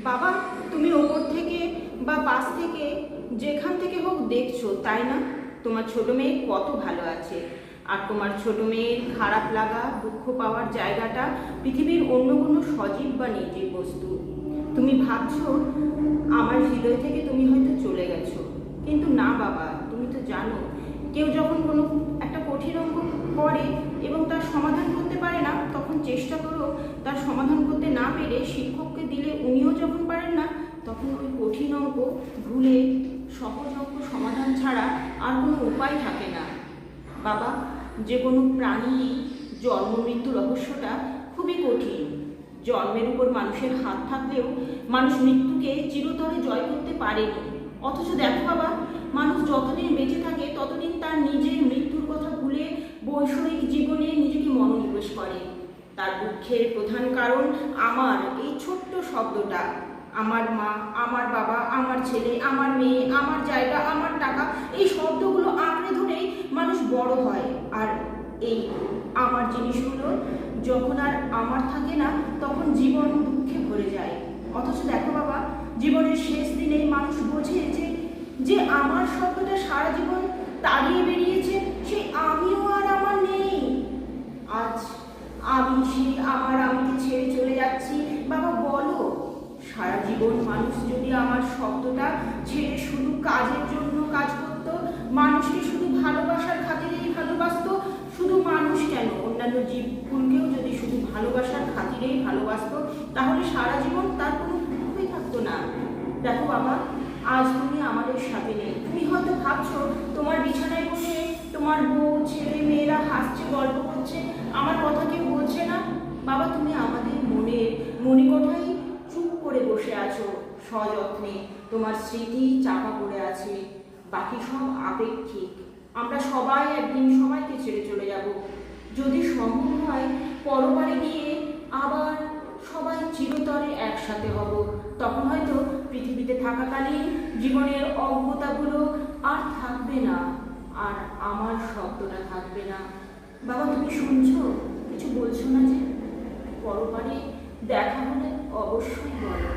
বাবা, তুমি ওপর থেকে বা পাশ থেকে যেখান থেকে হোক দেখছো, তাই না? তোমার ছোট মেয়ে কত ভালো আছে। আর তোমার ছোট মেয়ের খারাপ লাগা, দুঃখ পাওয়ার জায়গাটা পৃথিবীর অন্য কোনো সজীব বা নির্জীব বস্তু। তুমি ভাবছো আমার হৃদয় থেকে তুমি হয়তো চলে গেছো, কিন্তু না বাবা, তুমি তো জানো কেউ যখন কোনো একটা কঠিন অঙ্ক করে এবং তার সমাধান করতে পারে না, তখন চেষ্টা করো তার সমাধান করতে না পেরে শিক্ষককে দিলে উনিও যখন পারেন না, তখন ওই কঠিন অঙ্ক ভুলে সহজ অঙ্ক সমাধান ছাড়া আর কোনো উপায় থাকে না। বাবা, যে কোনো প্রাণীরই জন্ম মৃত্যু রহস্যটা খুবই কঠিন। জন্মের উপর মানুষের হাত থাকলেও মানুষ মৃত্যুকে চিরতরে জয় করতে পারেনি। অথচ দেখো বাবা, মানুষ যতদিন বেঁচে থাকে ততদিন তার নিজের মৃত্যুর কথা ভুলে বৈষয়িক জীবনে নিজেকে মনোনিবেশ করে। তার দুঃখের প্রধান কারণ আমার এই ছোট্ট শব্দটা। আমার মা, আমার বাবা, আমার ছেলে, আমার মেয়ে, আমার জায়গা, আমার টাকা, এই শব্দগুলো আঁকড়ে ধরেই মানুষ বড় হয়। আর এই আমার জিনিসগুলো যখন আর আমার থাকে না, তখন জীবন দুঃখে ভরে যায়। অথচ দেখো বাবা, জীবনের শেষ দিনে মানুষ বোঝে যে যে আমার শব্দটা সারা জীবন তাড়িয়ে বেরিয়েছে, সেই আমিও আর আমার নেই। আজ আমি সেই আমার আমিকে ছেড়ে চলে যাচ্ছি। বাবা বলো, সারা জীবন মানুষ যদি আমার শব্দটা ছেড়ে শুধু কাজের জন্য কাজ করতো, মানুষকে শুধু ভালোবাসার খাতিরেই ভালোবাসতো, শুধু মানুষ কেন, অন্যান্য জীবকুলকেও যদি শুধু ভালোবাসার খাতিরেই ভালোবাসতো, তাহলে সারা জীবন তার কোনো দুঃখই থাকতো না। দেখো বাবা, আজ তুমি আমাদের সাথে নেই। তুমি হয়তো ভাবছো তোমার বিছানায় বসে তোমার বউ, ছেলে, মেয়েরা হাসছে, গল্প করছে, আমার কথা কেউ বলছে না। বাবা, তুমি আমাদের মনের মণিকোঠায় চুপ করে বসে আছো সযত্নে, তোমার স্মৃতি চাপা পড়ে আছে। বাকি সব আপেক্ষিক। আমরা সবাই একদিন সবাইকে ছেড়ে চলে যাব। যদি সম্ভব হয় পরপারে গিয়ে আবার সবাই চিরতরে একসাথে হব, তখন হয়তো পৃথিবীতে থাকাকালীন জীবনের অজ্ঞতাগুলো আর থাকবে না, আর আমার শব্দটা থাকবে না। বাবা, তুমি শুনছো? কিছু বলছো না যে? পরপারে দেখা হলে অবশ্যই বলো।